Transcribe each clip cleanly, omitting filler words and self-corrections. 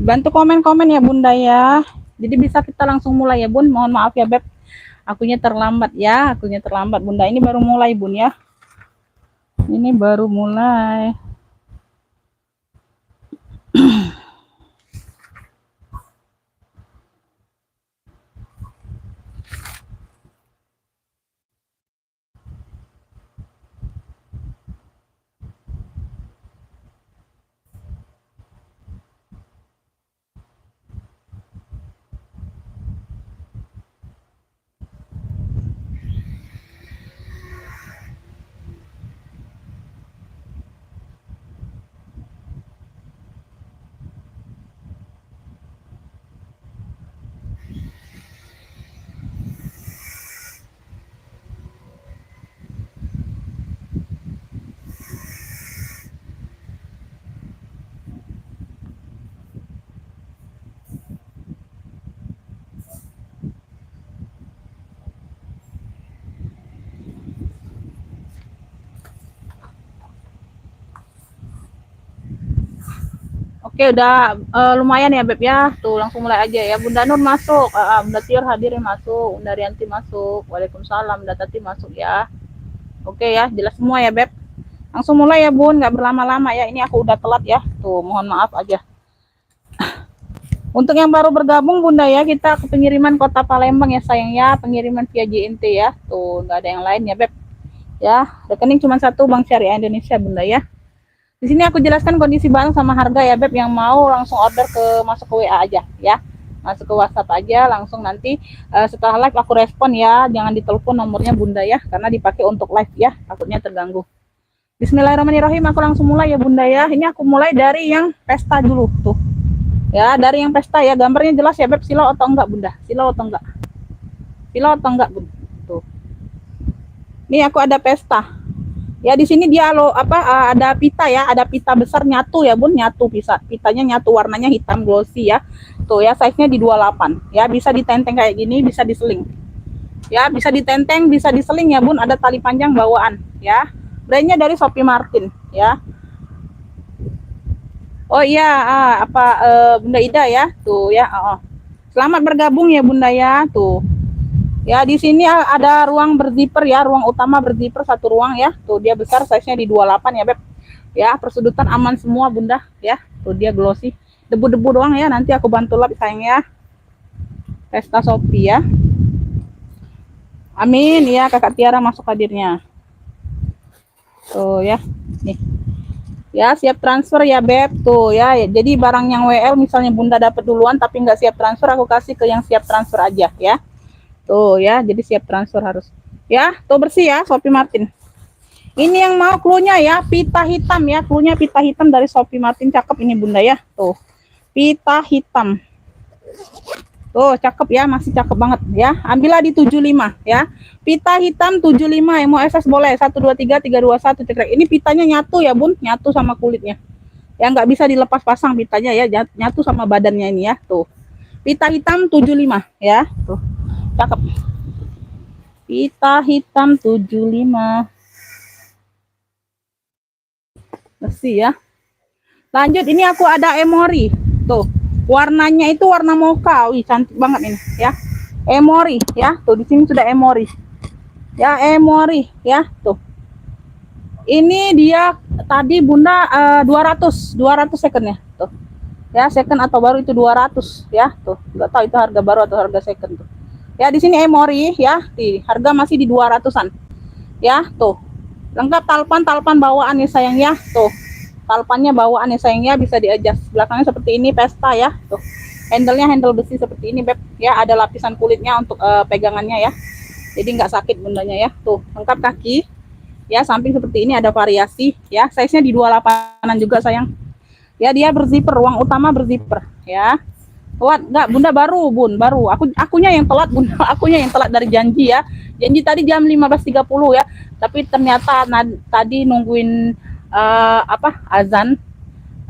Bantu komen-komen ya Bunda ya. Jadi bisa kita langsung mulai ya Bun. Mohon maaf ya Beb. Akunya terlambat ya. Akunya terlambat Bunda. Ini baru mulai Bun ya. Ini baru mulai. Oke, udah lumayan ya Beb ya. Tuh langsung mulai aja ya. Bunda Nur masuk, Bunda Tior hadirin masuk, Bunda Rianti masuk. Waalaikumsalam, Bunda Tati masuk ya. Oke ya, jelas semua ya Beb. Langsung mulai ya Bun, nggak berlama-lama ya. Ini aku udah telat ya. Tuh, mohon maaf aja. Untuk yang baru bergabung Bunda ya, kita ke pengiriman Kota Palembang ya sayang ya. Pengiriman via JNT ya. Tuh, nggak ada yang lain ya Beb. Ya, rekening cuma satu, Bank Syariah Indonesia Bunda ya. Di sini aku jelaskan kondisi barang sama harga ya Beb, yang mau langsung order masuk ke WA aja ya. Masuk ke WhatsApp aja langsung nanti setelah live aku respon ya. Jangan ditelepon nomornya Bunda ya, karena dipakai untuk live ya, takutnya terganggu. Bismillahirrahmanirrahim, aku langsung mulai ya Bunda ya. Ini aku mulai dari yang pesta dulu tuh. Ya, dari yang pesta ya, gambarnya jelas ya Beb, silau atau enggak Bunda? Silau atau enggak? Silau atau enggak Bunda? Tuh. Ini aku ada pesta. Ya di sini dia ada pita ya, ada pita besar nyatu ya Bun, nyatu pitanya nyatu, warnanya hitam glossy ya. Tuh ya, size-nya di 28. Ya, bisa ditenteng kayak gini, bisa diseling. Ya, bisa ditenteng, bisa diseling ya Bun, ada tali panjang bawaan ya. Brandnya dari Shopee Martin ya. Oh iya, Bunda Ida ya. Tuh ya, Selamat bergabung ya Bunda ya, tuh. Ya, di sini ada ruang berzipper ya, ruang utama berzipper satu ruang ya. Tuh dia besar, size-nya di 28 ya, Beb. Ya, persudutan aman semua, Bunda, ya. Tuh dia glossy. Debu-debu doang ya, nanti aku bantu lap sayang ya. Pesta Shopee ya. Amin ya, Kakak Tiara masuk hadirnya. Tuh ya. Nih. Ya, siap transfer ya, Beb. Tuh ya. Jadi barang yang WL misalnya Bunda dapat duluan tapi nggak siap transfer, aku kasih ke yang siap transfer aja ya. Tuh ya, jadi siap transfer harus. Ya, tuh bersih ya, Shopee Martin. Ini yang mau cluenya ya, pita hitam ya, cluenya pita hitam dari Shopee Martin, cakep ini Bunda ya. Tuh, pita hitam. Tuh, cakep ya, masih cakep banget ya. Ambillah di 75 ya. Pita hitam 75, yang mau SS boleh. 1 2 3 3 2 1 cekrek. Ini pitanya nyatu ya, Bun, nyatu sama kulitnya. Ya nggak bisa dilepas pasang pitanya ya, nyatu sama badannya ini ya. Tuh. Pita hitam 75 ya. Tuh. Cakep. Pita hitam 75. Bersih ya. Lanjut, ini aku ada emori. Tuh. Warnanya itu warna mocha. Wih, cantik banget ini ya. Emori ya. Tuh di sini sudah emori. Ya, emori ya. Tuh. Ini dia tadi Bunda 200 second ya. Tuh. Ya, second atau baru itu 200 ya. Tuh, nggak tahu itu harga baru atau harga second tuh. Ya, di sini Emory ya, di harga masih di 200-an. Ya, tuh. Lengkap talpan bawaan ya sayang ya. Tuh. Talpannya bawaan ya sayang ya, bisa di-adjust. Belakangnya seperti ini Pesta ya. Tuh. Handle-nya handle besi seperti ini, Beb. Ya, ada lapisan kulitnya untuk pegangannya ya. Jadi nggak sakit bundanya ya. Tuh, lengkap kaki. Ya, samping seperti ini ada variasi ya. Size-nya di 28-an juga sayang. Ya, dia berzipper, ruang utama berzipper ya. Telat enggak Bunda, baru akunya yang telat Bunda. Akunya yang telat dari janji ya. Janji tadi jam 15.30 ya, tapi ternyata tadi nungguin azan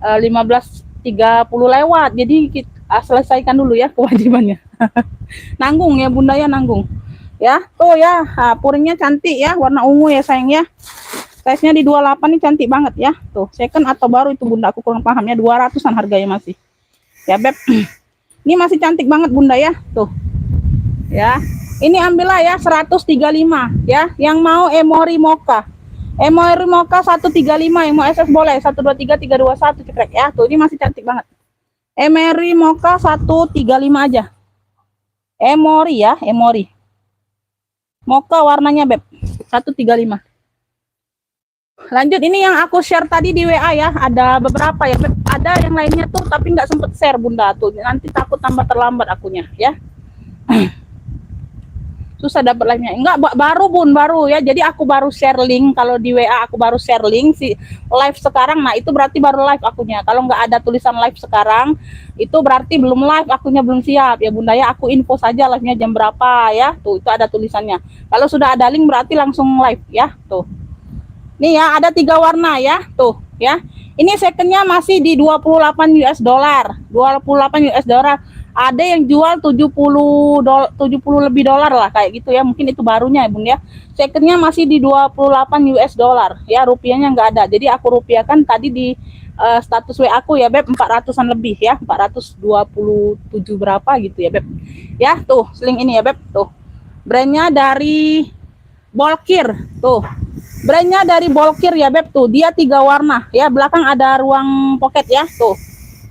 15.30 lewat. Jadi kita selesaikan dulu ya kewajibannya. Nanggung ya Bunda ya, nanggung ya. Tuh ya, puringnya cantik ya, warna ungu ya sayang ya. Size-nya di 28 ini cantik banget ya. Tuh, second atau baru itu Bunda, aku kurang paham ya. 200-an harganya masih. Ya, Beb. Ini masih cantik banget Bunda ya. Tuh. Ya. Ini ambillah ya 135 ya. Yang mau Emory Mocha. Emory Mocha 135, yang mau SS boleh 123 321 cekrek ya. Tuh, ini masih cantik banget. Emory Mocha 135 aja. Emory ya, Emory. Mocha warnanya Beb. 135. Lanjut, ini yang aku share tadi di WA ya, ada beberapa ya, ada yang lainnya tuh tapi nggak sempet share Bunda tuh, nanti takut tambah terlambat akunya ya. Susah dapat live-nya. Enggak, baru Bun, baru ya. Jadi aku baru share link, kalau di WA aku baru share link si live sekarang. Nah, itu berarti baru live akunya. Kalau nggak ada tulisan live sekarang, itu berarti belum live, akunya belum siap ya Bunda ya. Aku info saja live-nya jam berapa ya. Tuh, itu ada tulisannya. Kalau sudah ada link berarti langsung live ya. Tuh. Nih ya, ada 3 warna ya. Tuh ya. Ini secondnya masih di 28 US dollar. 28 US dollar. Ada yang jual 70 lebih dolar lah kayak gitu ya. Mungkin itu barunya ya Bun ya. Secondnya masih di 28 US dollar. Ya, rupiahnya nggak ada. Jadi aku rupiahkan tadi di status WA aku ya Beb, 400-an lebih ya. 427 berapa gitu ya Beb. Ya, tuh sling ini ya Beb. Tuh. Brandnya dari Bolkir. Tuh. Brandnya dari Bolkir ya Beb, tuh dia 3 warna ya, belakang ada ruang pocket ya. Tuh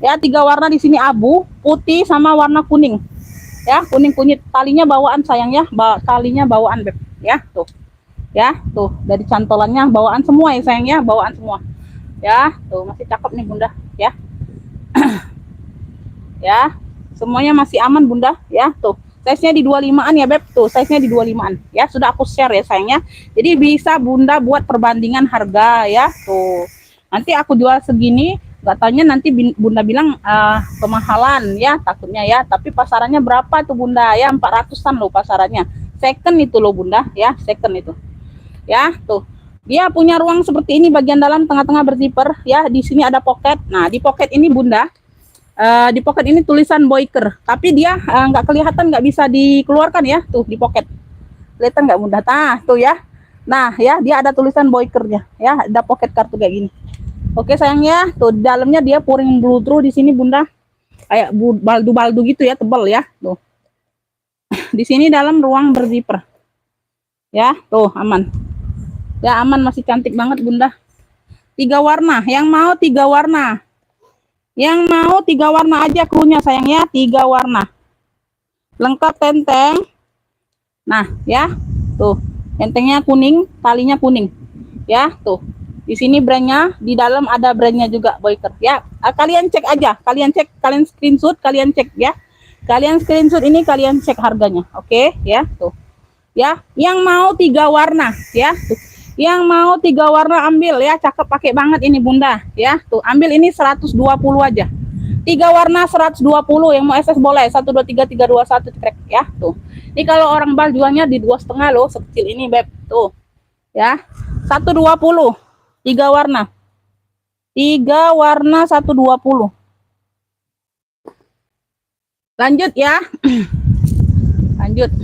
ya, 3 warna di sini, abu, putih sama warna kuning ya, kuning kunyit. Talinya bawaan sayang ya, talinya bawaan Beb ya. Tuh ya, tuh dari cantolannya bawaan semua ya sayang ya, bawaan semua ya. Tuh masih cakep nih Bunda ya. Ya, semuanya masih aman Bunda ya. Tuh size-nya di 25-an ya Beb. Tuh size-nya di 25-an ya, sudah aku share ya sayangnya. Jadi bisa Bunda buat perbandingan harga ya. Tuh nanti aku jual segini, gak tanya nanti Bunda bilang kemahalan ya, takutnya ya. Tapi pasarannya berapa tuh Bunda ya, 400-an loh pasarannya. Second itu loh Bunda ya, second itu ya. Tuh dia punya ruang seperti ini, bagian dalam tengah-tengah berzipper ya. Di sini ada pocket. Nah, di pocket ini Bunda, di pocket ini tulisan Boyker, tapi dia nggak kelihatan, nggak bisa dikeluarkan ya. Tuh di pocket kelihatan nggak Bunda? Nah tuh ya, nah ya, dia ada tulisan Boykernya ya, ada pocket kartu kayak gini. Oke sayangnya, tuh di dalamnya dia puring blue di sini Bunda, kayak baldu-baldu gitu ya, tebal ya. Tuh di sini dalam ruang berzipper ya. Tuh aman ya, aman, masih cantik banget Bunda. 3 warna, yang mau 3 warna. Yang mau 3 warna aja krunya sayang ya, 3 warna. Lengkap tenteng. Nah, ya. Tuh, tentengnya kuning, talinya kuning. Ya, tuh. Di sini brandnya, di dalam ada brandnya juga Boyker ya. Kalian cek aja, kalian cek, kalian screenshot, kalian cek ya. Kalian screenshot ini, kalian cek harganya. Oke, ya, tuh. Ya, yang mau 3 warna ya, tuh. Yang mau 3 warna ambil ya, cakep, pakai banget ini Bunda ya. Tuh ambil ini 120 aja. 3 warna 120, yang mau SS boleh 123 321 cekrek ya. Tuh. Ini kalau orang bal jualnya di 2,5 loh, sekecil ini Beb. Tuh. Ya. 120. 3 warna. 3 warna 120. Lanjut ya. Lanjut.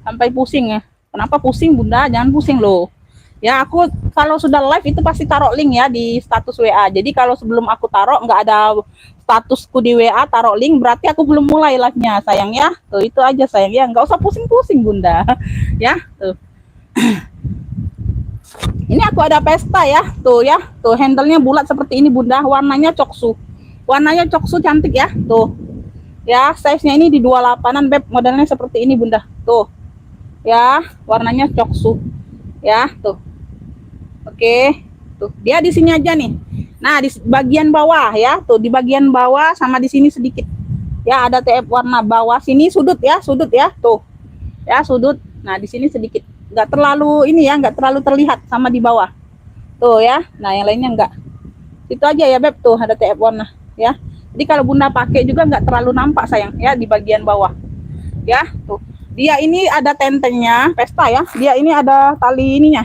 Sampai pusing ya. Kenapa pusing Bunda? Jangan pusing loh. Ya, aku kalau sudah live itu pasti taruh link ya di status WA. Jadi kalau sebelum aku taruh nggak ada statusku di WA, taruh link, berarti aku belum mulai live-nya sayang ya. Tuh itu aja sayang ya, nggak usah pusing-pusing Bunda. Ya, tuh. Ini aku ada pesta ya. Tuh ya. Tuh handle-nya bulat seperti ini Bunda. Warnanya coksu. Warnanya coksu cantik ya. Tuh. Ya, size-nya ini di 28-an Beb. Modelnya seperti ini Bunda. Tuh. Ya, warnanya coksu. Ya, tuh. Oke. Tuh, dia di sini aja nih. Nah, di bagian bawah ya. Tuh, di bagian bawah sama di sini sedikit. Ya, ada TF warna bawah sini sudut ya, sudut ya. Tuh. Ya, sudut. Nah, di sini sedikit. Nggak terlalu ini ya, nggak terlalu terlihat sama di bawah. Tuh ya. Nah, yang lainnya enggak. Itu aja ya Beb, tuh ada TF warna ya. Jadi kalau Bunda pakai juga nggak terlalu nampak sayang ya di bagian bawah. Ya, tuh. Dia ini ada tentengnya, pesta ya. Dia ini ada tali ininya.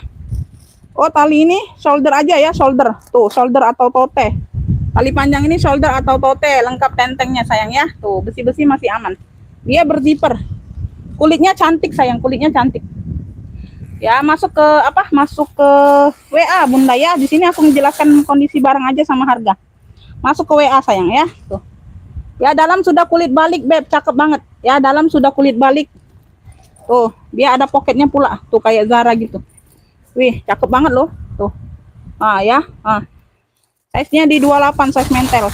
Oh, tali ini shoulder aja ya, shoulder. Tuh, shoulder atau tote. Tali panjang ini shoulder atau tote, lengkap tentengnya sayang ya. Tuh, besi-besi masih aman. Dia berzipper. Kulitnya cantik sayang, kulitnya cantik. Ya, masuk ke apa? Masuk ke WA Bunda ya. Di sini aku menjelaskan kondisi barang aja sama harga. Masuk ke WA sayang ya. Tuh. Ya, dalam sudah kulit balik Beb, cakep banget. Ya, dalam sudah kulit balik. Tuh, dia ada poketnya pula. Tuh kayak Zara gitu. Wih, cakep banget loh. Tuh. Ah ya. Ah. Size-nya di 28 size mentel.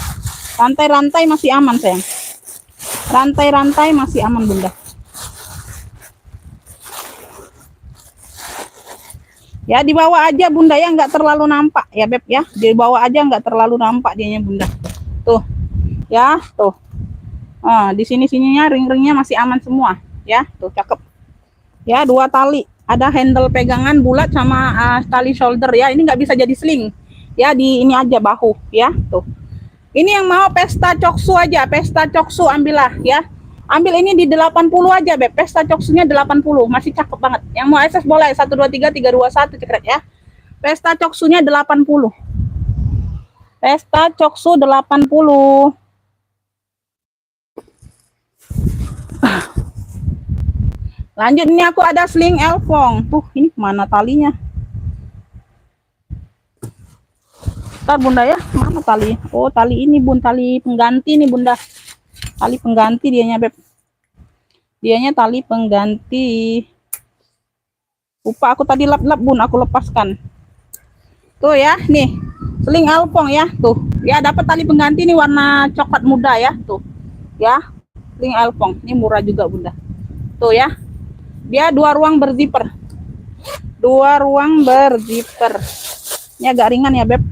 Rantai-rantai masih aman sayang. Rantai-rantai masih aman Bunda. Ya dibawa aja Bunda ya, nggak terlalu nampak ya Beb ya. Dibawa aja nggak terlalu nampak dianya Bunda. Tuh. Ya, tuh. Di sini-sininya ring-ringnya masih aman semua ya. Tuh cakep. Ya, 2 tali. Ada handle pegangan bulat sama tali shoulder ya. Ini nggak bisa jadi sling. Ya, di ini aja bahu ya. Tuh. Ini yang mau pesta coksu aja, pesta coksu ambillah ya. Ambil ini di 80 aja Beb. Pesta coksunya 80, masih cakep banget. Yang mau SS boleh 123 321 cekrek ya. Pesta coksunya 80. Pesta coksu 80. Lanjut, ini aku ada sling elfong. Tuh, ini mana talinya? Ntar Bunda ya, mana tali? Oh, tali ini Bun, tali pengganti nih Bunda. Tali pengganti dianya Beb. Dianya tali pengganti. Lupa aku tadi lap-lap Bun, aku lepaskan. Tuh ya, nih. Sling elfong ya, tuh. Ya, dapat tali pengganti nih warna coklat muda ya, tuh. Ya, sling elfong. Ini murah juga Bunda. Tuh ya. Dia 2 ruang berzipper. 2 ruang berzipper. Ini agak ringan ya Beb.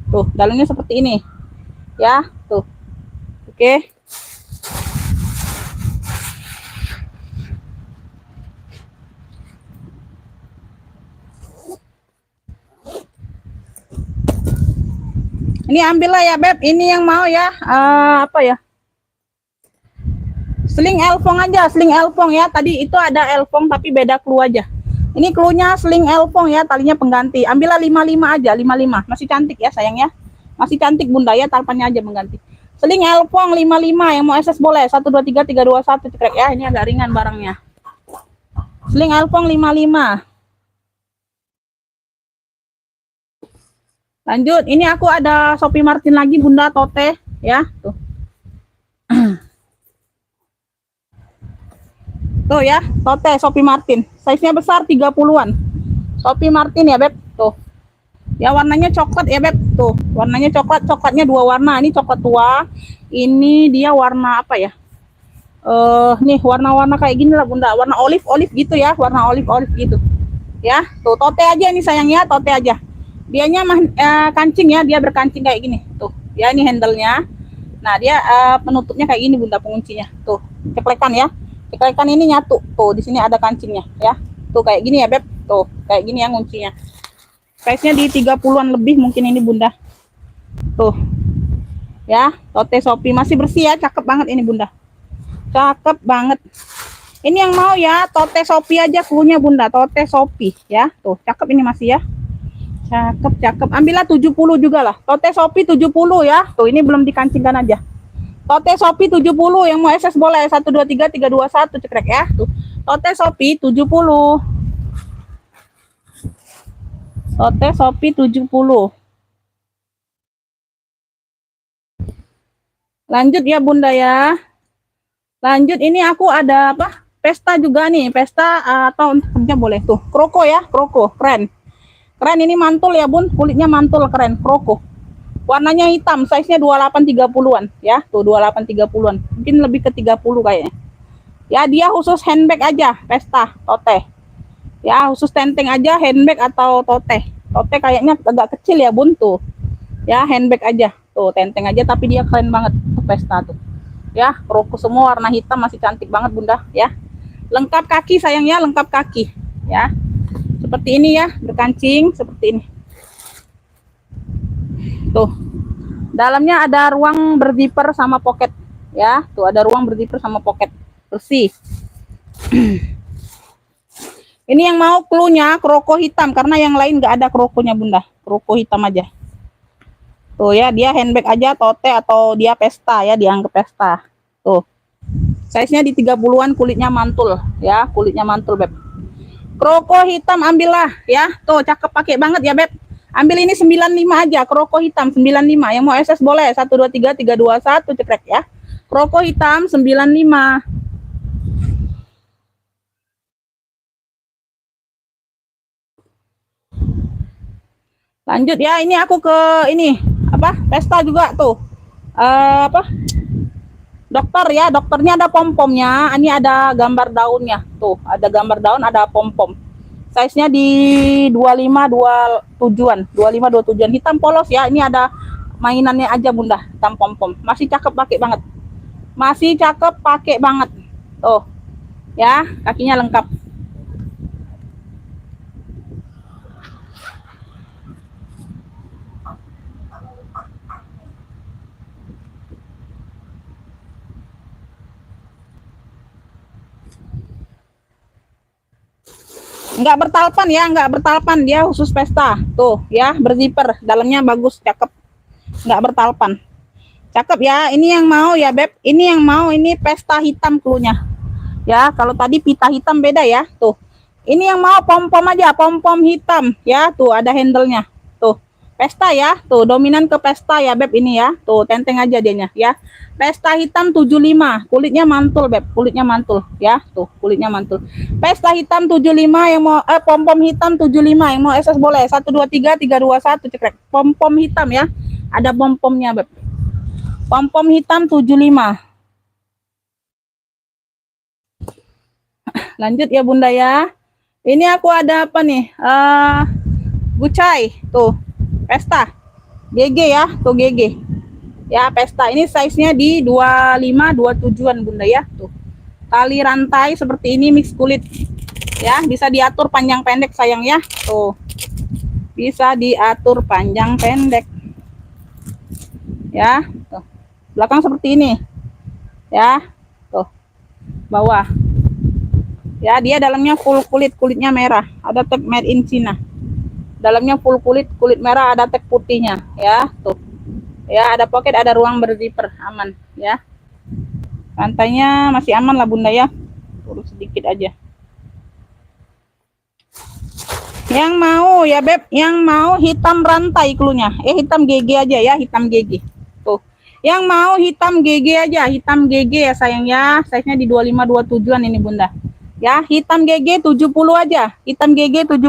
Tuh, dalamnya seperti ini. Ya, tuh. Oke. Ini ambillah ya Beb. Ini yang mau ya. Apa ya? Sling elfong aja, sling elfong ya. Tadi itu ada elfong tapi beda clue aja. Ini clue-nya sling elfong ya, talinya pengganti. Ambillah 55 aja, 55. Masih cantik ya sayang ya. Masih cantik Bunda ya, talpannya aja mengganti. Sling elfong 55 yang mau SS boleh 123 321 cekrek ya. Ini agak ringan barangnya. Sling elfong 55. Lanjut, ini aku ada Sophie Martin lagi Bunda tote ya, tuh. Tuh ya, tote Sophie Martin. Size-nya besar 30-an. Sophie Martin ya Beb, tuh. Ya warnanya coklat ya Beb, tuh. Warnanya coklat, coklatnya 2 warna. Ini coklat tua. Ini dia warna apa ya? Nih warna-warna kayak gini lah Bunda. Warna olive gitu ya, warna olive gitu. Ya, tuh tote aja nih sayang ya, tote aja. Dianya kancing ya, dia berkancing kayak gini. Tuh, ya ini handle-nya. Nah, dia penutupnya kayak gini Bunda, penguncinya. Tuh, ceklekan ya. Ceklekan ini nyatu. Tuh, di sini ada kancingnya ya. Tuh kayak gini ya, Beb. Tuh, kayak gini ya kuncinya. Size-nya di 30-an lebih mungkin ini Bunda. Tuh. Ya, tote Sophie masih bersih ya, cakep banget ini Bunda. Cakep banget. Ini yang mau ya, tote Sophie aja cluenya Bunda, tote Sophie ya. Tuh, cakep ini masih ya. Cakep, cakep. Ambillah 70 juga lah. Tote Sophie 70 ya. Tuh, ini belum dikancingkan aja. Tote Sophie 70 yang mau SS boleh 123 321 cekrek ya. Tuh. Tote Sophie 70. Tote Sophie 70. Lanjut ya Bunda ya. Lanjut, ini aku ada apa? Pesta juga nih, pesta atau untuk kerja boleh tuh. Kroko ya, kroko, keren. Keren ini mantul ya bun, kulitnya mantul keren, kroko. Warnanya hitam, size-nya 28 30-an ya. Tuh 28 30-an. Mungkin lebih ke 30 kayaknya. Ya, dia khusus handbag aja, pesta, tote. Ya, khusus tenteng aja, handbag atau tote. Tote kayaknya agak kecil ya bun tuh. Ya, handbag aja. Tuh, tenteng aja tapi dia keren banget tuh pesta tuh. Ya, kroko semua warna hitam masih cantik banget bunda ya. Lengkap kaki sayangnya, lengkap kaki ya. Seperti ini ya, berkancing seperti ini. Tuh. Dalamnya ada ruang berzipper sama pocket ya. Tuh ada ruang berzipper sama pocket. Bersih. Ini yang mau cluenya kroko hitam karena yang lain nggak ada krokonya bunda. Kroko hitam aja. Tuh ya, dia handbag aja, tote atau dia pesta ya, dianggap pesta. Tuh. Size-nya di 30-an, kulitnya mantul ya, kulitnya mantul beb. Kroko hitam ambillah ya. Tuh cakep pakai banget ya beb. Ambil ini 95 aja, kroko hitam 95. Yang mau SS boleh 123 321 cekrek ya. Kroko hitam 95. Lanjut ya, ini aku ke ini apa? Pesta juga tuh. Apa? Dokter ya, dokternya ada pom-pomnya. Ini ada gambar daunnya. Tuh, ada gambar daun, ada pom-pom. Size-nya di 25 27-an. 25 27-an. Hitam polos ya. Ini ada mainannya aja bunda, hitam pom-pom. Masih cakep pakai banget. Masih cakep pakai banget. Tuh. Ya, kakinya lengkap. Nggak bertalpan ya, nggak bertalpan, dia khusus pesta. Tuh ya, berzipper, dalamnya bagus, cakep, nggak bertalpan, cakep ya. Ini yang mau ya beb, ini yang mau, ini pesta hitam klunya ya. Kalau tadi pita hitam beda ya. Tuh ini yang mau pom-pom aja, pom-pom hitam ya. Tuh ada handle-nya. Tuh pesta ya, tuh dominan ke pesta ya beb ini ya. Tuh tenteng aja dianya ya. Pesta hitam 75, kulitnya mantul beb, kulitnya mantul ya. Tuh kulitnya mantul. Pesta hitam 75 yang mau pom-pom hitam 75 yang mau SS boleh 123 321 cekrek. Pom-pom hitam ya. Ada pom-pomnya beb. Pom-pom hitam 75. Lanjut ya bunda ya. Ini aku ada apa nih? Gucai tuh. Pesta. GG ya, tuh GG. Ya, pesta ini size-nya di 25 27-an bunda ya. Tuh. Tali rantai seperti ini mix kulit. Ya, bisa diatur panjang pendek sayang ya. Tuh. Bisa diatur panjang pendek. Ya, tuh. Belakang seperti ini. Ya. Tuh. Bawah. Ya, dia dalamnya full kulit, kulitnya merah. Ada tag made in China. Dalamnya full kulit, kulit merah, ada tag putihnya ya. Tuh. Ya, ada pocket, ada ruang berzipper, aman ya. Rantainya masih aman lah bunda ya. Turun sedikit aja. Yang mau ya beb, yang mau hitam rantai klunya. Hitam GG aja ya, hitam GG. Tuh. Yang mau hitam GG aja, hitam GG ya sayang ya. Size-nya di 25 27-an ini bunda. Ya, hitam GG 70 aja. Hitam GG 70.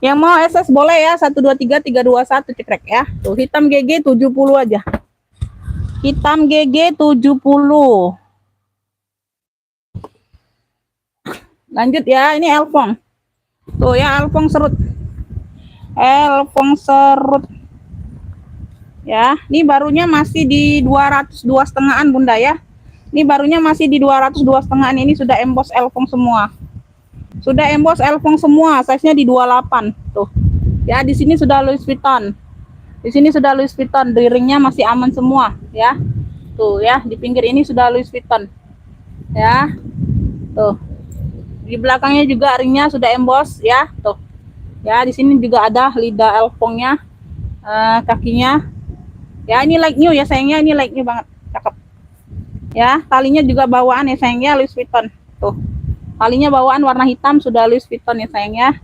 Yang mau SS boleh ya, 123 321 cekrek ya. Tuh, hitam GG 70 aja. Hitam GG 70. Lanjut ya, ini Elfong. Tuh ya, Elfong serut. Elfong serut. Ya, ini barunya masih di 202 setengahan bunda ya. Ini barunya masih di 202 setengahan. Ini sudah emboss Elfong semua. Sudah emboss Elfong semua, size-nya di 28 tuh. Ya, di sini sudah Louis Vuitton. Di sini sudah Louis Vuitton, di ringnya masih aman semua ya. Tuh ya, di pinggir ini sudah Louis Vuitton. Ya. Tuh. Di belakangnya juga ringnya sudah emboss ya, tuh. Ya, di sini juga ada lidah Elfongnya. Kakinya. Ya, ini like new ya sayangnya, ini like new banget. Cakep. Ya, talinya juga bawaan ya sayangnya Louis Vuitton. Tuh. Talinya bawaan warna hitam, sudah Louis Vuitton ya sayangnya.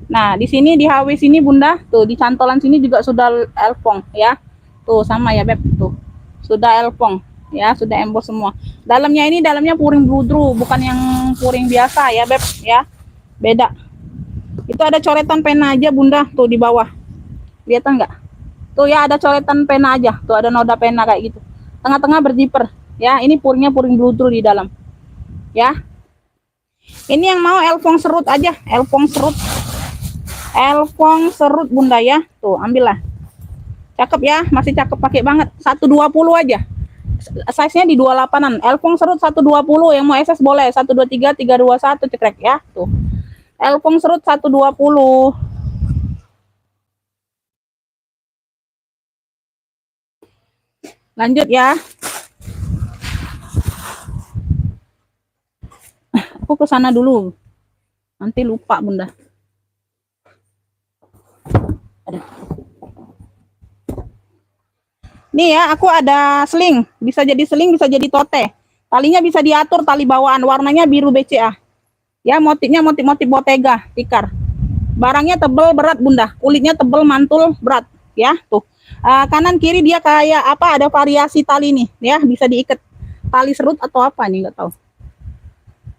Nah, di sini di HW sini bunda, tuh di cantolan sini juga sudah Elfong ya. Tuh sama ya beb, tuh. Sudah Elfong ya, sudah emboss semua. Dalamnya ini dalamnya puring bludru, bukan yang puring biasa ya beb ya. Beda. Itu ada coretan pena aja bunda tuh di bawah, kelihatan nggak? Tuh ya ada coretan pena aja, tuh ada noda pena kayak gitu. Tengah-tengah berzipper ya. Ini puringnya puring bluetooth di dalam ya. Ini yang mau elfong serut aja, elfong serut bunda ya. Tuh ambillah, cakep ya, masih cakep, pakai banget. 120 aja, size nya di 28an. Elfong serut 120, yang mau SS boleh 123 321 cekrek ya. Tuh elfong serut 120. Lanjut ya, aku ke sana dulu, nanti lupa bunda. Nih ya, aku ada sling, bisa jadi sling, bisa jadi tote. Talinya bisa diatur, tali bawaan, warnanya biru BCA. Ya, motifnya motif-motif Bottega, tikar. Barangnya tebel berat bunda, kulitnya tebel mantul berat. Ya, tuh. Kanan kiri dia kayak apa? Ada variasi tali nih, ya bisa diikat. Tali serut atau apa nih, nggak tahu.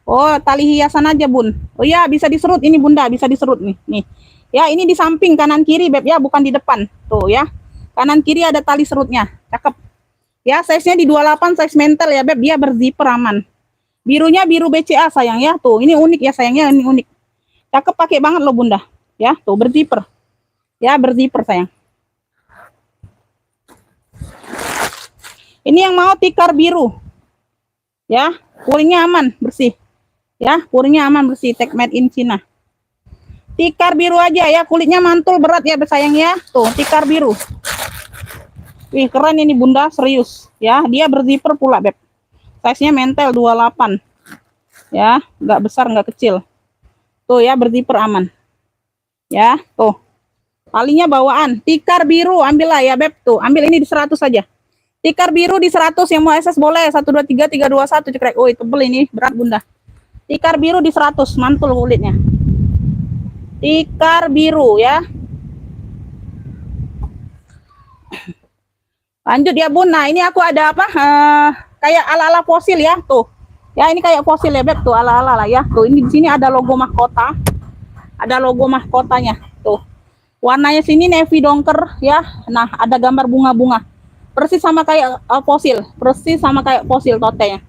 Oh, tali hiasan aja bun. Oh ya, bisa diserut ini bunda, bisa diserut nih. Nih, ya ini di samping kanan kiri beb ya, bukan di depan. Tuh ya. Kanan kiri ada tali serutnya, cakep. Ya, size-nya di 28, size mental ya, Beb. Dia berzipper aman. Birunya biru BCA sayang ya. Tuh, ini unik ya sayangnya, ini unik. Cakep, pakai banget loh Bunda. Ya, tuh berzipper. Ya, berzipper sayang. Ini yang mau tikar biru. Ya, puringnya aman, bersih. Ya, puringnya aman, bersih. Tag made in China. Tikar biru aja ya, kulitnya mantul berat ya sayang ya. Tuh, tikar biru. Wih, keren ini bunda, serius. Ya, dia berzipper pula, Beb. Size-nya mentel 28. Ya, nggak besar, nggak kecil. Tuh ya, berzipper aman. Ya, tuh. Talinya bawaan. Tikar biru, ambillah ya, Beb. Tuh, ambil ini di 100 saja. Tikar biru di 100, yang mau SS boleh. 123 321 cekrek. Oh, tebel ini, berat bunda. Tikar biru di 100, mantul kulitnya. Tikar biru ya. Lanjut ya bun. Nah ini aku ada apa? Kayak ala-ala fosil ya tuh. Ya ini kayak fosil ya Beb tuh, ala-ala lah ya. Tuh ini di sini ada logo mahkota. Ada logo mahkotanya tuh. Warnanya sini navy dongker ya. Nah ada gambar bunga-bunga. Persis sama kayak fosil. Persis sama kayak fosil totenya.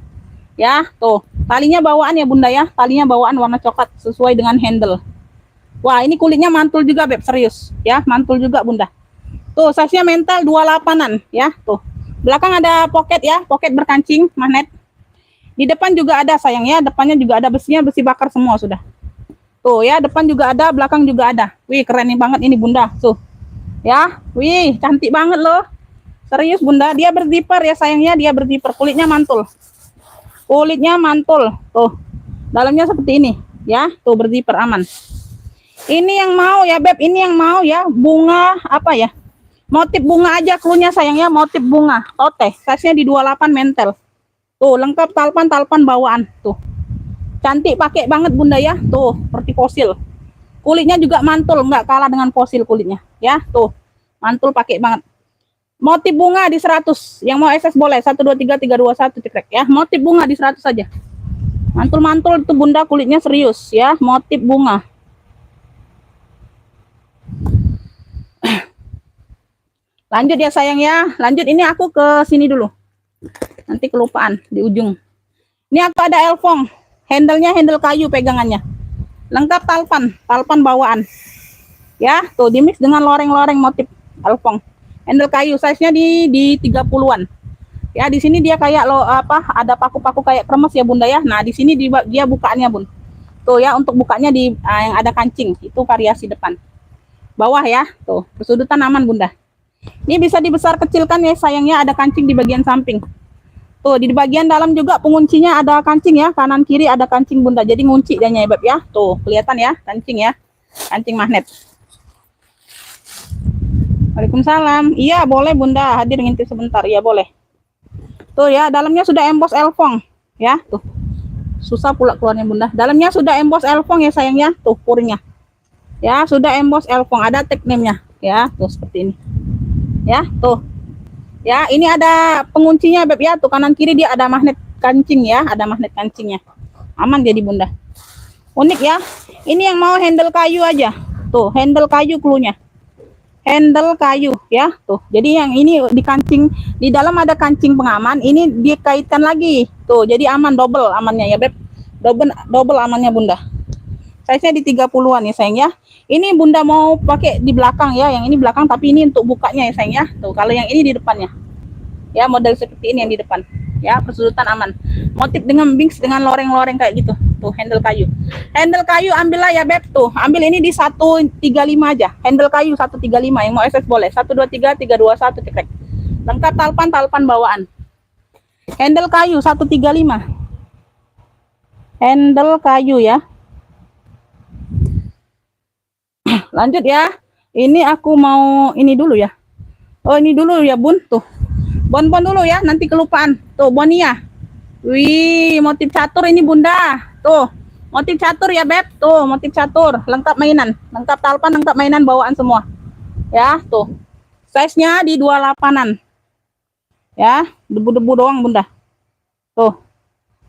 Ya tuh. Talinya bawaan ya bunda ya. Talinya bawaan warna coklat sesuai dengan handle. Wah ini kulitnya mantul juga Beb, serius ya, mantul juga bunda. Tuh size-nya mental 28an ya. Tuh belakang ada pocket ya, pocket berkancing magnet. Di depan juga ada sayang ya, depannya juga ada besinya, besi bakar semua sudah. Tuh ya, depan juga ada, belakang juga ada. Wih keren banget ini bunda. Tuh ya, wih cantik banget loh, serius bunda. Dia berzipper ya sayangnya, dia berzipper, kulitnya mantul. Kulitnya mantul. Tuh dalamnya seperti ini ya. Tuh berzipper aman. Ini yang mau ya Beb, ini yang mau ya, bunga apa ya, motif bunga aja klunya sayangnya, motif bunga tote, size-nya di 28 mentel. Tuh lengkap talpan bawaan. Tuh cantik, pakai banget bunda ya. Tuh seperti fosil, kulitnya juga mantul, nggak kalah dengan fosil kulitnya ya. Tuh mantul, pakai banget. Motif bunga di 100, yang mau SS boleh 123 321 cekrek ya. Motif bunga di 100 saja, mantul-mantul tuh bunda, kulitnya serius ya, motif bunga. Lanjut ya sayang ya, lanjut. Ini aku ke sini dulu, nanti kelupaan di ujung. Ini aku ada elfong, handle-nya handle kayu pegangannya, lengkap talpan bawaan ya. Tuh di mix dengan loreng-loreng motif elfong, handle kayu, size-nya di 30-an ya. Di sini dia kayak lo apa, ada paku-paku kayak kremes ya bunda ya. Nah di sini dia bukaannya bun, tuh ya, untuk bukanya di yang ada kancing itu variasi depan bawah ya. Tuh kesudutan aman bunda. Ini bisa dibesar kecilkan ya sayangnya, ada kancing di bagian samping. Tuh di bagian dalam juga penguncinya ada kancing ya, kanan kiri ada kancing bunda, jadi ngunci dia ya Beb ya. Tuh kelihatan ya kancing ya, kancing magnet. Waalaikumsalam. Iya boleh bunda, hadir ngintip sebentar ya, boleh. Tuh ya, dalamnya sudah emboss elfong ya. Tuh susah pula keluarnya bunda, dalamnya sudah emboss elfong ya sayangnya. Tuh puringnya ya, sudah emboss elfong, ada tag name-nya ya. Tuh seperti ini ya. Tuh ya, ini ada penguncinya Beb ya. Tuh kanan kiri dia ada magnet kancing ya, ada magnet kancingnya, aman jadi bunda. Unik ya. Ini yang mau handle kayu aja. Tuh, handle kayu cluenya. Handle kayu ya. Tuh. Jadi yang ini di kancing, di dalam ada kancing pengaman, ini dikaitkan lagi. Tuh, jadi aman, double amannya ya, Beb. Double double amannya, Bunda. Size-nya di 30-an ya, sayang ya. Ini Bunda mau pakai di belakang ya, yang ini belakang, tapi ini untuk bukanya ya, sayang ya. Tuh, kalau yang ini di depannya. Ya, model seperti ini yang di depan. Ya, persudutan aman. Motif dengan binks dengan loreng-loreng kayak gitu. Tuh, handle kayu. Handle kayu ambillah ya, Beb. Tuh, ambil ini di 135 aja. Handle kayu 135, yang mau SS boleh. 123 321 cekrek. Lengkap talpan bawaan. Handle kayu 135. Handle kayu ya. Lanjut ya. Ini aku mau ini dulu ya. Oh, ini dulu ya, Bun. Tuh. Bonbon dulu ya, nanti kelupaan. Tuh, Bonia. Wih, motif catur ini, Bunda. Tuh, motif catur ya, Beb. Tuh, motif catur. Lengkap mainan. Lengkap talpan, lengkap mainan bawaan semua. Ya, tuh. Size-nya di 28-an. Ya, debu-debu doang, Bunda. Tuh.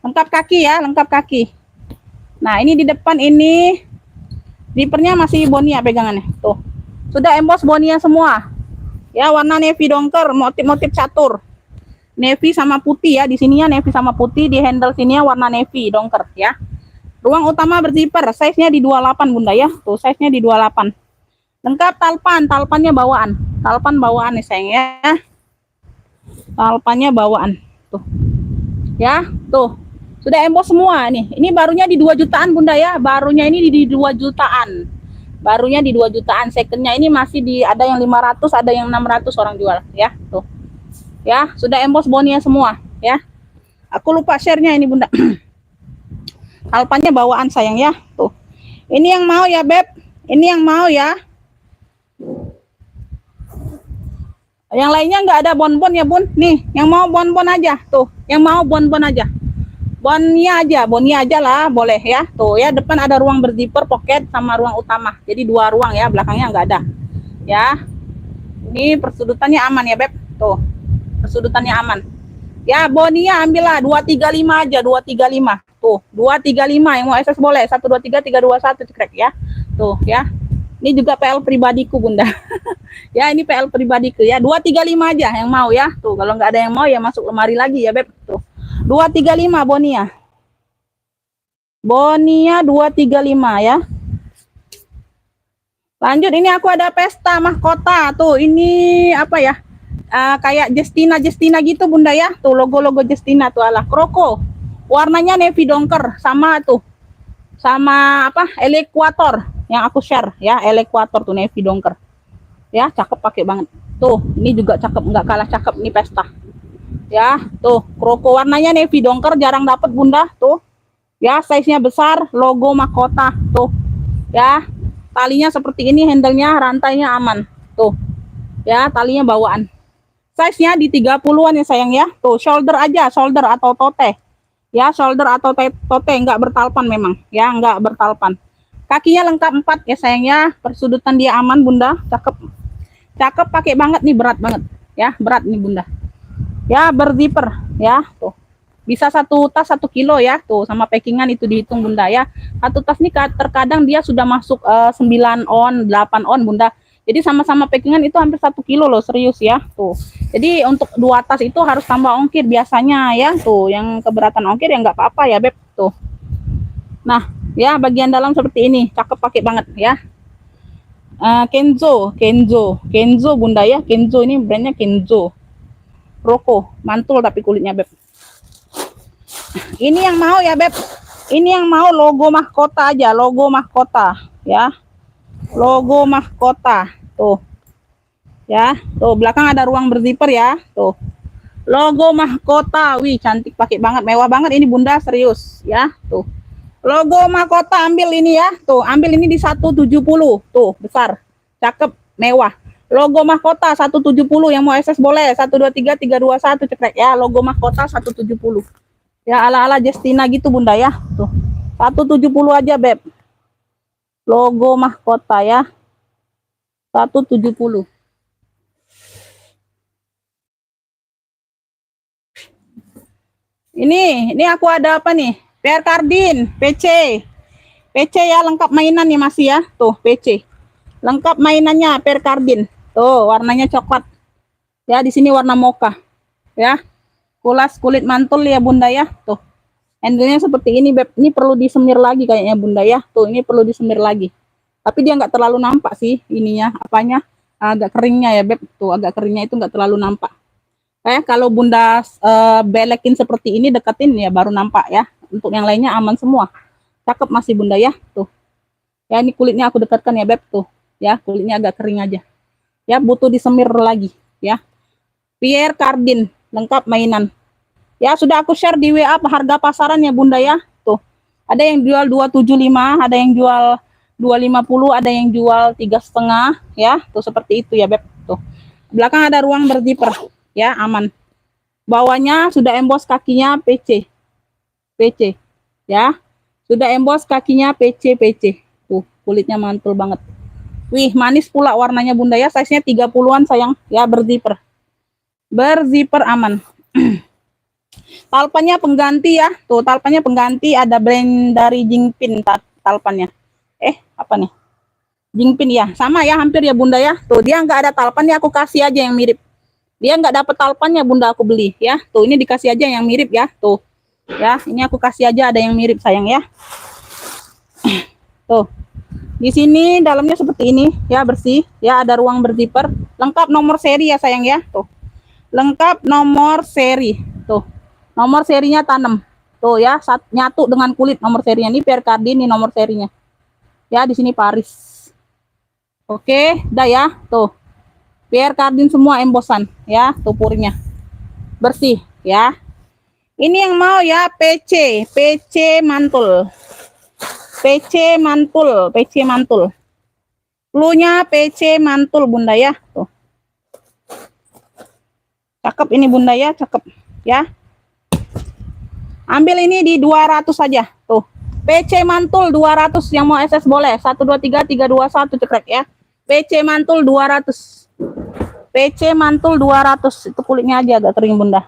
Lengkap kaki ya, lengkap kaki. Nah, ini di depan ini zippernya masih Bonia pegangannya. Tuh. Sudah emboss Bonia semua. Ya, warna navy dongker, motif-motif catur. Navy sama putih ya, di sininya navy sama putih, di handle sininya warna navy dongker ya. Ruang utama berzipper, size-nya di 28, Bunda ya. Tuh, size-nya di 28. Lengkap talpan, talpannya bawaan. Talpan bawaan nih, sayang ya. Talpannya bawaan. Tuh. Ya, tuh. Sudah emboss semua nih. Ini barunya di 2 jutaan, Bunda ya. Barunya ini di 2 jutaan. Barunya di 2 jutaan. Secondnya ini masih di ada yang 500, ada yang 600 orang jual ya. Tuh. Ya, sudah emboss Bonia semua ya. Aku lupa share-nya ini, Bunda. Alpannya bawaan, sayang ya. Tuh. Ini yang mau ya, Beb. Ini yang mau ya. Yang lainnya nggak ada bonbon ya, Bun. Nih, yang mau bonbon aja. Tuh, yang mau bonbon aja. Bonia aja lah, boleh ya. Tuh ya, depan ada ruang berzipper, pocket sama ruang utama. Jadi 2 ruang ya, belakangnya nggak ada. Ya. Ini persudutannya aman ya, Beb. Tuh. Persudutannya aman. Ya, Bonia ambillah 235 aja, 235. Tuh, 235 yang mau SS boleh. 123 321 cekrek ya. Tuh ya. Ini juga PL pribadiku, Bunda. Ya, ini PL pribadiku ya. 235 aja yang mau ya. Tuh, kalau nggak ada yang mau ya masuk lemari lagi ya, Beb. Tuh. 235 Bonia. Bonia 235 ya. Lanjut, ini aku ada pesta mahkota. Tuh, ini apa ya? Kayak Justina gitu, Bunda ya. Tuh, logo-logo Justina tuh ala kroko. Warnanya navy dongker sama tuh. Sama apa? Elequator yang aku share ya, Elequator tuh navy dongker. Ya, cakep pakai banget. Tuh, ini juga cakep, nggak kalah cakep nih pesta. Ya, tuh, kroko warnanya navy dongker, jarang dapat, Bunda. Tuh. Ya, size-nya besar, logo mahkota. Tuh. Ya, talinya seperti ini, handle-nya, rantainya aman. Tuh. Ya, talinya bawaan. Size-nya di 30-an ya, sayang ya. Tuh, shoulder aja, shoulder atau tote. Ya, shoulder atau tote, enggak bertalpan memang. Ya, enggak bertalpan. Kakinya lengkap 4 ya, sayang ya. Persudutan dia aman, Bunda. Cakep. Cakep pakai banget nih, berat banget. Ya, berat nih, Bunda. Ya, berzipper ya, tuh. Bisa 1 tas 1 kilo ya, tuh, sama packingan itu dihitung, Bunda ya. 1 tas nih terkadang dia sudah masuk 9 on, 8 on, Bunda. Jadi sama-sama packingan itu hampir 1 kilo loh, serius ya, tuh. Jadi untuk 2 tas itu harus tambah ongkir biasanya ya, tuh. Yang keberatan ongkir ya nggak apa-apa ya, Beb, tuh. Nah, ya bagian dalam seperti ini, cakep pakai banget ya. Kenzo Bunda ya, Kenzo ini brandnya Kenzo. Roko, mantul tapi kulitnya, Beb. Ini yang mau ya, Beb. Ini yang mau logo mahkota aja, logo mahkota ya. Logo mahkota. Tuh. Ya, tuh belakang ada ruang berzipper ya. Tuh. Logo mahkota. Wih, cantik pakai banget, mewah banget ini, Bunda, serius ya. Tuh. Logo mahkota ambil ini ya. Tuh, ambil ini di 170. Tuh, besar. Cakep, mewah. Logo mahkota 170 yang mau SS boleh. 123 321 cekrek ya. Logo mahkota 170. Ya, ala-ala Justina gitu, Bunda ya. Tuh. 170 aja, Beb. Logo mahkota ya. 170. Ini aku ada apa nih? PR Cardin, PC. PC ya, lengkap mainan nih masih ya. Tuh, PC. Lengkap mainannya Percardin. Tuh, warnanya coklat. Ya, di sini warna mocha. Ya. Kulas kulit mantul ya Bunda ya. Tuh. Handle-nya seperti ini, Beb. Ini perlu disemir lagi kayaknya Bunda ya. Tuh, ini perlu disemir lagi. Tapi dia nggak terlalu nampak sih ininya, apanya? Agak keringnya ya, Beb. Tuh, agak keringnya itu nggak terlalu nampak. Kalau Bunda belekin seperti ini, deketin ya baru nampak ya. Untuk yang lainnya aman semua. Cakep masih Bunda ya. Tuh. Ya, ini kulitnya aku dekatkan ya, Beb. Tuh. Ya, kulitnya agak kering aja. Ya, butuh disemir lagi ya. Pierre Cardin, lengkap mainan. Ya, sudah aku share di WA harga pasaran ya Bunda ya. Tuh. Ada yang jual 275, ada yang jual 250, ada yang jual 3,5 ya. Tuh seperti itu ya, Beb. Tuh. Belakang ada ruang berzipper ya, aman. Bawahnya sudah emboss kakinya PC. PC ya. Sudah emboss kakinya PC. Tuh, kulitnya mantul banget. Wih, manis pula warnanya Bunda ya. Size-nya 30-an sayang ya, berzipper. Berzipper aman. Talpannya pengganti ya. Tuh, talpannya pengganti, ada brand dari Jingpin talpannya. Apa nih? Jingpin ya. Sama ya, hampir ya Bunda ya. Tuh, dia nggak ada talpannya, aku kasih aja yang mirip. Dia nggak dapet talpannya Bunda, aku beli ya. Tuh, ini dikasih aja yang mirip ya. Tuh. Ya, ini aku kasih aja ada yang mirip sayang ya. Tuh. Di sini dalamnya seperti ini ya, bersih ya, ada ruang berzipper, lengkap nomor seri ya sayang ya. Tuh. Lengkap nomor seri. Tuh. Nomor serinya tanam. Tuh ya, nyatu dengan kulit nomor serinya. Ini Percardin nih nomor serinya. Ya, di sini Paris. Oke, dah ya. Tuh. Percardin semua embossan ya, tuh purnya. Bersih ya. Ini yang mau ya PC mantul. PC mantul. Cluenya PC mantul Bunda ya. Tuh. Cakep ini Bunda ya, cakep ya. Ambil ini di 200 saja. Tuh. PC mantul 200, yang mau SS boleh. 1 2 3 3 2 1 cekrek ya. PC mantul 200. PC mantul 200. Itu kulitnya aja agak kering Bunda.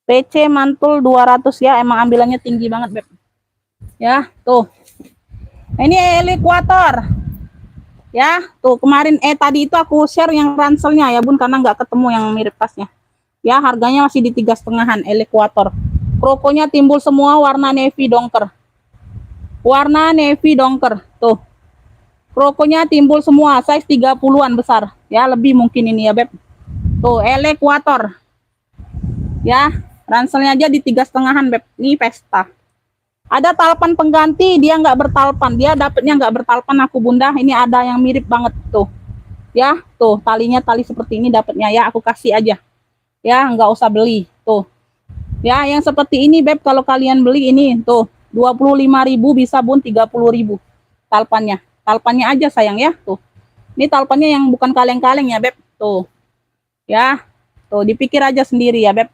PC mantul 200 ya, emang ambilannya tinggi banget, Beb. Ya, tuh. Ini Equator. Ya, tuh kemarin tadi itu aku share yang ranselnya ya, Bun, karena nggak ketemu yang mirip tasnya. Ya, harganya masih di 3,5-an Equator. Krokonya timbul semua, warna navy donker. Warna navy donker. Tuh. Krokonya timbul semua, size 30-an besar. Ya, lebih mungkin ini ya, Beb. Tuh, Equator. Ya, ranselnya aja di 3,5-an, Beb. Ini Pesta. Ada talpan pengganti, dia nggak bertalpan. Dia dapetnya nggak bertalpan aku Bunda. Ini ada yang mirip banget tuh. Ya, tuh talinya tali seperti ini dapetnya ya. Aku kasih aja. Ya, nggak usah beli. Tuh. Ya, yang seperti ini Beb, kalau kalian beli ini tuh 25.000 bisa Bun 30.000 talpannya. Talpannya aja sayang ya. Tuh. Ini talpannya yang bukan kaleng-kaleng ya Beb. Tuh. Ya. Tuh, dipikir aja sendiri ya Beb.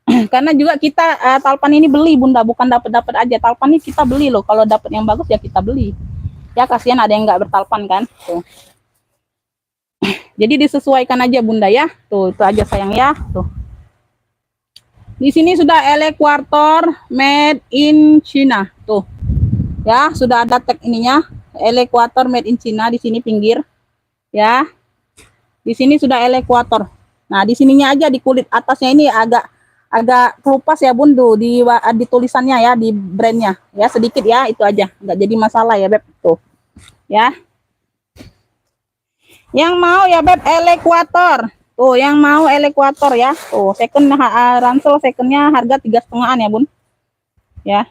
Karena juga kita talpan ini beli Bunda, bukan dapat aja. Talpan ini kita beli loh. Kalau dapat yang bagus ya kita beli. Ya kasihan ada yang nggak bertalpan kan. Tuh. Jadi disesuaikan aja Bunda ya. Tuh, itu aja sayang ya. Tuh. Di sini sudah Equator made in China. Tuh. Ya, sudah ada tag ininya. Equator made in China di sini pinggir. Ya. Di sini sudah Equator. Nah, di sininya aja di kulit atasnya ini agak kelupas ya Bun tuh di tulisannya ya, di brandnya ya, sedikit ya, itu aja nggak jadi masalah ya Beb. Tuh ya, yang mau ya Beb Equator, tuh yang mau Equator ya, tuh second ransel secondnya harga 3,5-an ya Bun ya.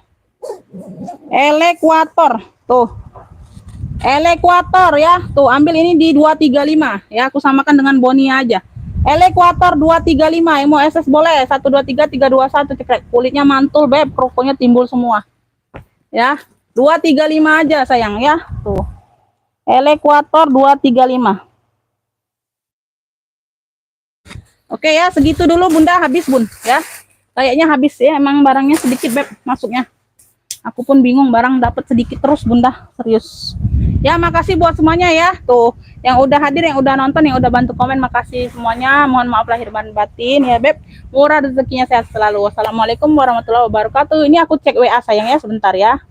Equator tuh, Equator ya, tuh ambil ini di 235 ya, aku samakan dengan Bonia aja. Equator 235, yang mau SS boleh. 1 2 3 3 2 1 cekrek. Kulitnya mantul Beb, krokonya timbul semua. Ya, 235 aja sayang ya. Tuh. Equator 235. Oke ya, segitu dulu Bunda, habis Bun ya. Kayaknya habis ya, emang barangnya sedikit Beb masuknya. Aku pun bingung, barang dapat sedikit terus Bunda, serius. Ya, makasih buat semuanya ya. Tuh, yang udah hadir, yang udah nonton, yang udah bantu komen, makasih semuanya. Mohon maaf lahir batin ya Beb. Murah rezekinya, sehat selalu. Wassalamualaikum warahmatullahi wabarakatuh. Ini aku cek WA sayang ya sebentar ya.